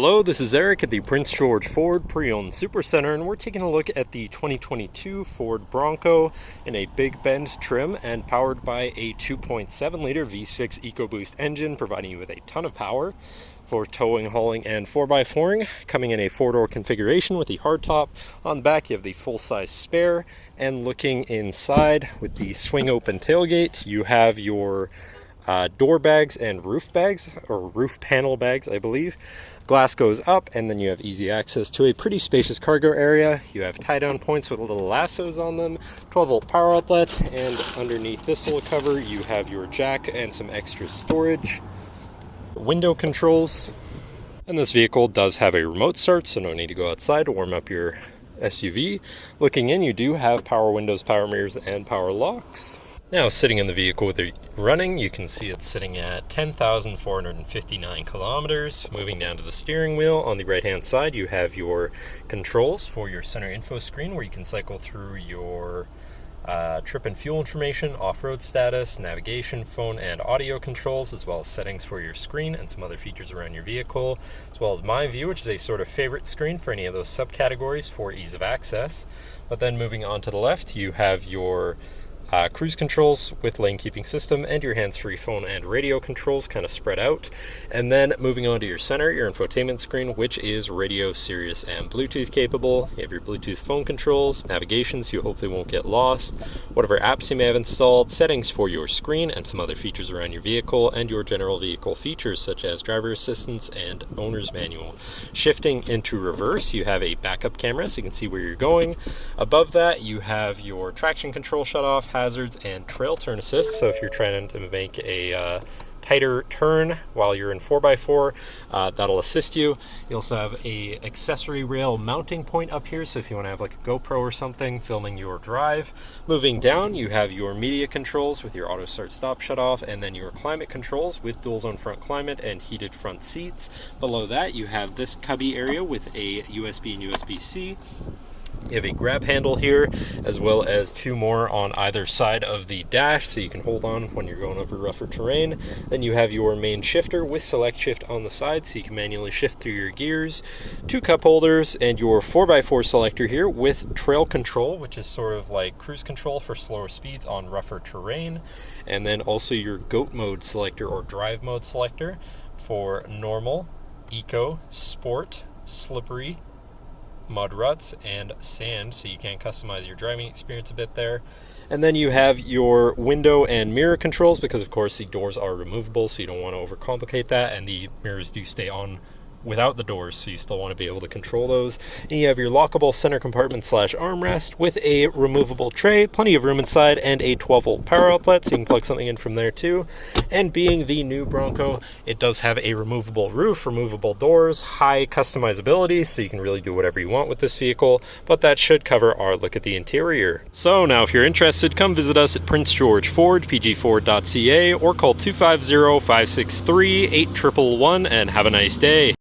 Hello, this is Eric at the Prince George Ford Pre-Owned Supercentre, and we're taking a look at the 2022 Ford Bronco in a Big Bend trim and powered by a 2.7 liter V6 EcoBoost engine, providing you with a ton of power for towing, hauling, and 4x4ing. Coming in a 4-door configuration with the hardtop. On the back, you have the full-size spare, and looking inside with the swing open tailgate, you have your door bags and roof bags, or roof panel bags, I believe. Glass goes up, and then you have easy access to a pretty spacious cargo area. You have tie-down points with little lassos on them, 12-volt power outlet, and underneath this little cover, you have your jack and some extra storage. Window controls. And this vehicle does have a remote start, so no need to go outside to warm up your SUV. Looking in, you do have power windows, power mirrors, and power locks. Now, sitting in the vehicle with it running, you can see it's sitting at 10,459 kilometers. Moving down to the steering wheel, on the right-hand side, you have your controls for your center info screen, where you can cycle through your trip and fuel information, off-road status, navigation, phone and audio controls, as well as settings for your screen and some other features around your vehicle, as well as My View, which is a sort of favorite screen for any of those subcategories for ease of access. But then moving on to the left, you have your cruise controls with lane keeping system and your hands-free phone and radio controls kind of spread out. And then moving on to your center, your infotainment screen, which is radio, Sirius, and Bluetooth capable. You have your Bluetooth phone controls, navigation, so you hopefully won't get lost, whatever apps you may have installed, settings for your screen and some other features around your vehicle, and your general vehicle features such as driver assistance and owner's manual. Shifting into reverse, you have a backup camera so you can see where you're going. Above that, you have your traction control shutoff, hazards, and trail turn assist. So if you're trying to make a tighter turn while you're in 4x4, that'll assist you. You also have a accessory rail mounting point up here, so if you want to have like a GoPro or something filming your drive. Moving down, you have your media controls with your auto start stop shut off, and then your climate controls with dual zone front climate and heated front seats. Below that, you have this cubby area with a USB and USB-C. You have a grab handle here, as well as two more on either side of the dash, so you can hold on when you're going over rougher terrain. Then you have your main shifter with select shift on the side, so you can manually shift through your gears. Two cup holders, and your 4x4 selector here with trail control, which is sort of like cruise control for slower speeds on rougher terrain. And then also your GOAT mode selector or drive mode selector for normal, eco, sport, slippery, mud ruts, and sand, so you can customize your driving experience a bit there. And then you have your window and mirror controls, because of course the doors are removable, so you don't want to overcomplicate that, and the mirrors do stay on without the doors, so you still want to be able to control those. And you have your lockable center compartment / armrest with a removable tray, plenty of room inside, and a 12-volt power outlet, so you can plug something in from there too. And being the new Bronco, it does have a removable roof, removable doors, high customizability, so you can really do whatever you want with this vehicle. But that should cover our look at the interior. So now if you're interested, come visit us at Prince George Ford, pgford.ca, or call 250-563-8111 and have a nice day.